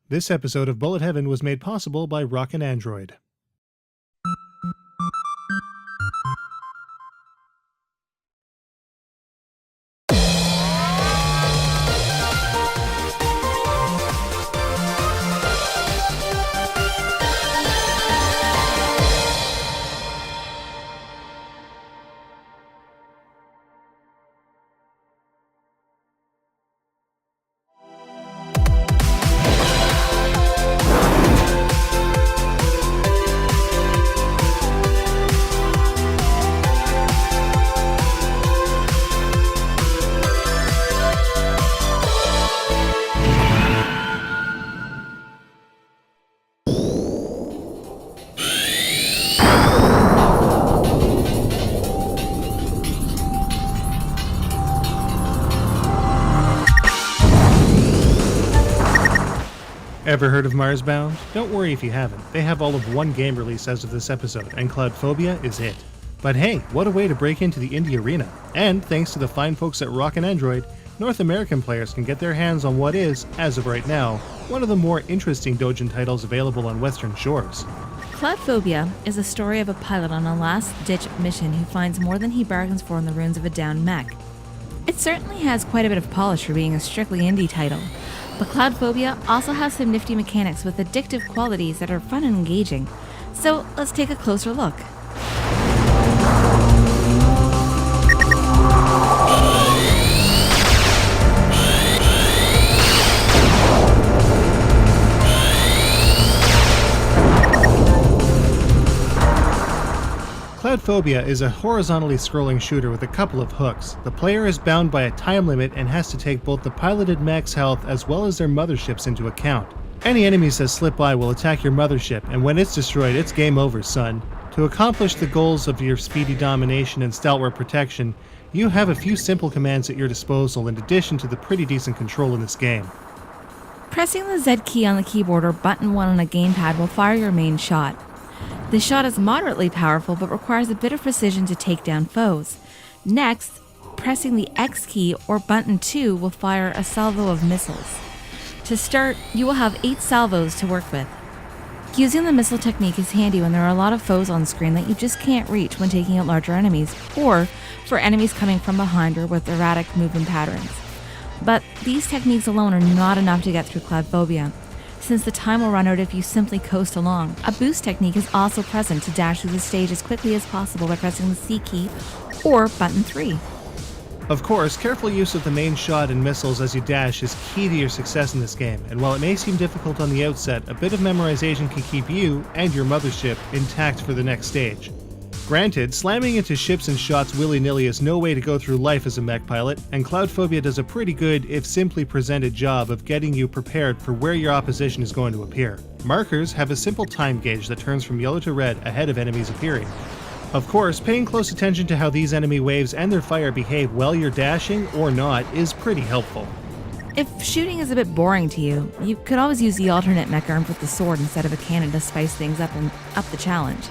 This episode of Bullet Heaven was made possible by Rockin Android. Ever heard of Marsbound? Don't worry if you haven't. They have all of one game release as of this episode, and Cloudphobia is it. But hey, what a way to break into the indie arena. And thanks to the fine folks at Rockin Android, North American players can get their hands on what is, as of right now, one of the more interesting Doujin titles available on Western shores. Cloudphobia is a story of a pilot on a last-ditch mission who finds more than he bargains for in the ruins of a downed mech. It certainly has quite a bit of polish for being a strictly indie title, but Cloudphobia also has some nifty mechanics with addictive qualities that are fun and engaging. So let's take a closer look. Cloudphobia is a horizontally scrolling shooter with a couple of hooks. The player is bound by a time limit and has to take both the piloted mech's health as well as their motherships into account. Any enemies that slip by will attack your mothership, and when it's destroyed, it's game over, son. To accomplish the goals of your speedy domination and stalwart protection, you have a few simple commands at your disposal in addition to the pretty decent control in this game. Pressing the Z key on the keyboard or button 1 on a gamepad will fire your main shot. This shot is moderately powerful but requires a bit of precision to take down foes. Next, pressing the X key or button 2 will fire a salvo of missiles. To start, you will have 8 salvos to work with. Using the missile technique is handy when there are a lot of foes on screen that you just can't reach when taking out larger enemies, or for enemies coming from behind or with erratic movement patterns. But these techniques alone are not enough to get through Cloudphobia, since the time will run out if you simply coast along. A boost technique is also present to dash through the stage as quickly as possible by pressing the C key or button 3. Of course, careful use of the main shot and missiles as you dash is key to your success in this game, and while it may seem difficult on the outset, a bit of memorization can keep you and your mothership intact for the next stage. Granted, slamming into ships and shots willy-nilly is no way to go through life as a mech pilot, and Cloudphobia does a pretty good, if simply presented, job of getting you prepared for where your opposition is going to appear. Markers have a simple time gauge that turns from yellow to red ahead of enemies appearing. Of course, paying close attention to how these enemy waves and their fire behave while you're dashing or not is pretty helpful. If shooting is a bit boring to you, you could always use the alternate mech armed with the sword instead of a cannon to spice things up and up the challenge.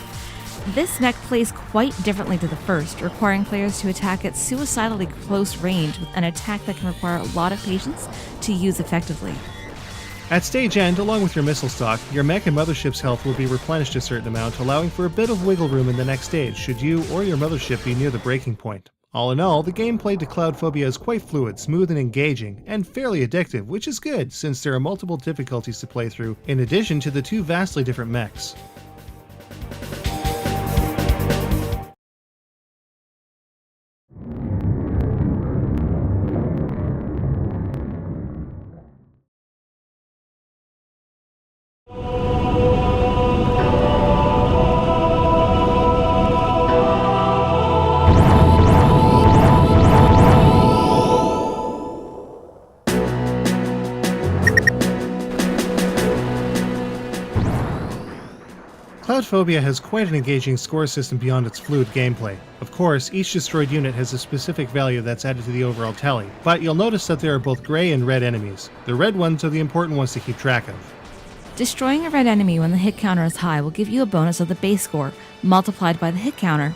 This mech plays quite differently to the first, requiring players to attack at suicidally close range with an attack that can require a lot of patience to use effectively. At stage end, along with your missile stock, your mech and mothership's health will be replenished a certain amount, allowing for a bit of wiggle room in the next stage, should you or your mothership be near the breaking point. All in all, the gameplay to Cloudphobia is quite fluid, smooth and engaging, and fairly addictive, which is good, since there are multiple difficulties to play through, in addition to the 2 vastly different mechs. Cloudphobia has quite an engaging score system beyond its fluid gameplay. Of course, each destroyed unit has a specific value that's added to the overall tally, but you'll notice that there are both grey and red enemies. The red ones are the important ones to keep track of. Destroying a red enemy when the hit counter is high will give you a bonus of the base score, multiplied by the hit counter.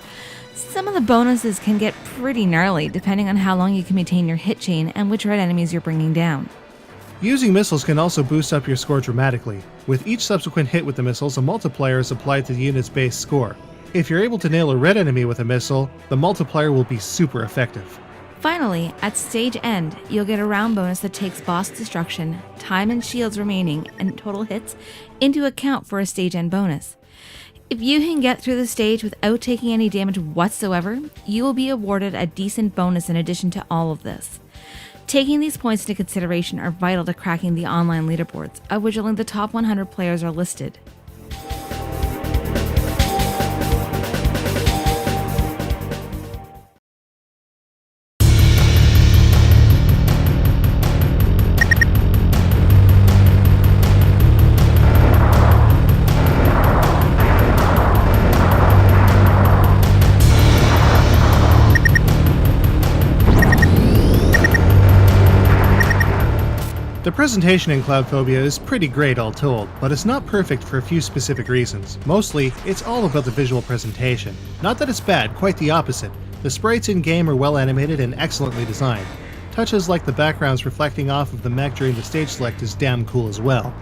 Some of the bonuses can get pretty gnarly depending on how long you can maintain your hit chain and which red enemies you're bringing down. Using missiles can also boost up your score dramatically. With each subsequent hit with the missiles, a multiplier is applied to the unit's base score. If you're able to nail a red enemy with a missile, the multiplier will be super effective. Finally, at stage end, you'll get a round bonus that takes boss destruction, time and shields remaining, and total hits into account for a stage end bonus. If you can get through the stage without taking any damage whatsoever, you will be awarded a decent bonus in addition to all of this. Taking these points into consideration are vital to cracking the online leaderboards, of which only the top 100 players are listed. The presentation in Cloudphobia is pretty great all told, but it's not perfect for a few specific reasons. Mostly, it's all about the visual presentation. Not that it's bad, quite the opposite. The sprites in-game are well animated and excellently designed. Touches like the backgrounds reflecting off of the mech during the stage select is damn cool as well.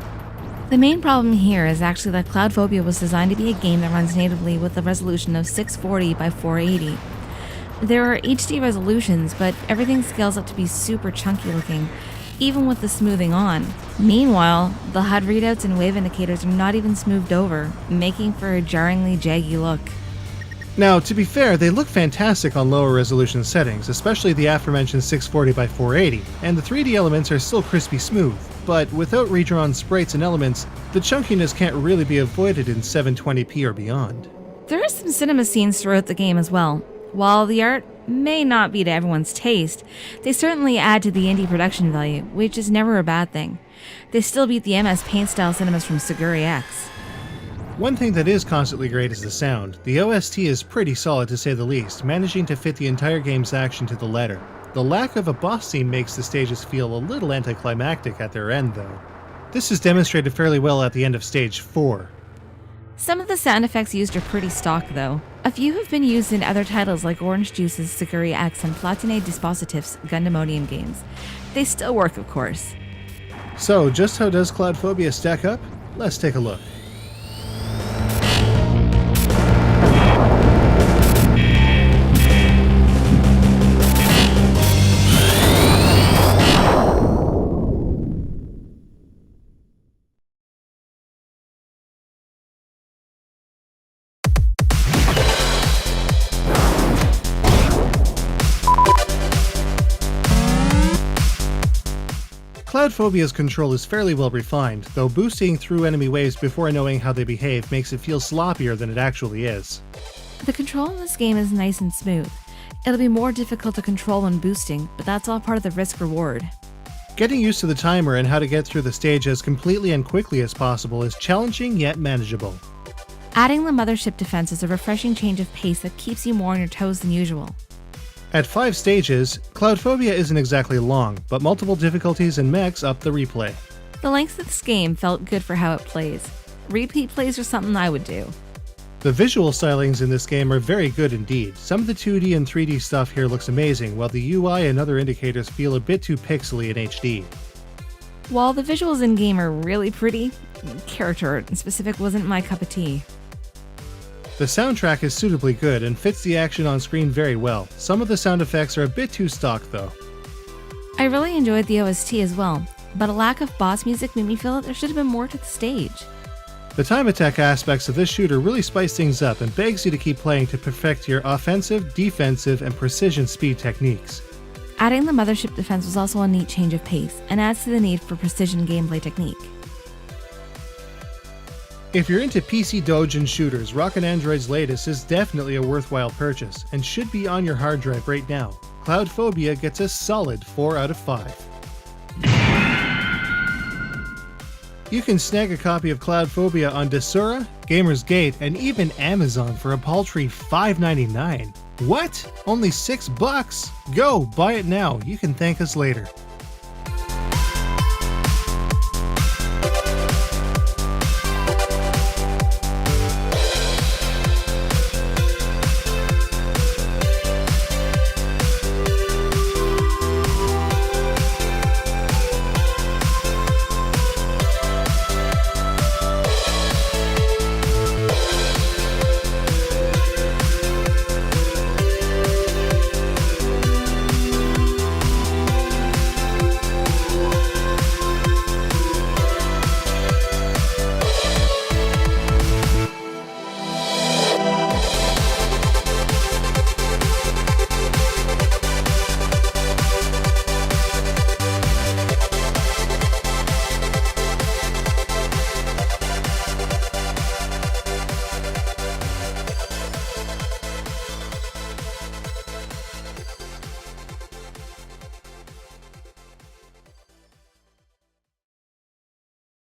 The main problem here is actually that Cloudphobia was designed to be a game that runs natively with a resolution of 640 by 480. There are HD resolutions, but everything scales up to be super chunky looking, even with the smoothing on. Meanwhile, the HUD readouts and wave indicators are not even smoothed over, making for a jarringly jaggy look. Now, to be fair, they look fantastic on lower resolution settings, especially the aforementioned 640 by 480, and the 3D elements are still crispy smooth, but without redrawn sprites and elements, the chunkiness can't really be avoided in 720p or beyond. There are some cinema scenes throughout the game as well. While the art may not be to everyone's taste, they certainly add to the indie production value, which is never a bad thing. They still beat the MS Paint style cinemas from Seguri X. One thing that is constantly great is the sound. The OST is pretty solid to say the least, managing to fit the entire game's action to the letter. The lack of a boss scene makes the stages feel a little anticlimactic at their end though. This is demonstrated fairly well at the end of stage 4. Some of the sound effects used are pretty stock though. A few have been used in other titles like Orange Juice's Seguri X and Platine Dispositif's Gundamonium games. They still work, of course. So, just how does Cloudphobia stack up? Let's take a look. Cloudphobia's control is fairly well refined, though boosting through enemy waves before knowing how they behave makes it feel sloppier than it actually is. The control in this game is nice and smooth. It'll be more difficult to control when boosting, but that's all part of the risk-reward. Getting used to the timer and how to get through the stage as completely and quickly as possible is challenging yet manageable. Adding the mothership defense is a refreshing change of pace that keeps you more on your toes than usual. At 5 stages, Cloudphobia isn't exactly long, but multiple difficulties and mechs up the replay. The length of this game felt good for how it plays. Repeat plays are something I would do. The visual stylings in this game are very good indeed. Some of the 2D and 3D stuff here looks amazing, while the UI and other indicators feel a bit too pixely in HD. While the visuals in-game are really pretty, character art in specific wasn't my cup of tea. The soundtrack is suitably good and fits the action on screen very well. Some of the sound effects are a bit too stock though. I really enjoyed the OST as well, but a lack of boss music made me feel that there should have been more to the stage. The time attack aspects of this shooter really spice things up and begs you to keep playing to perfect your offensive, defensive, and precision speed techniques. Adding the mothership defense was also a neat change of pace, and adds to the need for precision gameplay technique. If you're into PC Doujin shooters, Rockin Android's latest is definitely a worthwhile purchase, and should be on your hard drive right now. Cloudphobia gets a solid 4 out of 5. You can snag a copy of Cloudphobia on Desura, Gamersgate, and even Amazon for a paltry $5.99. What? Only $6? Go, buy it now. You can thank us later.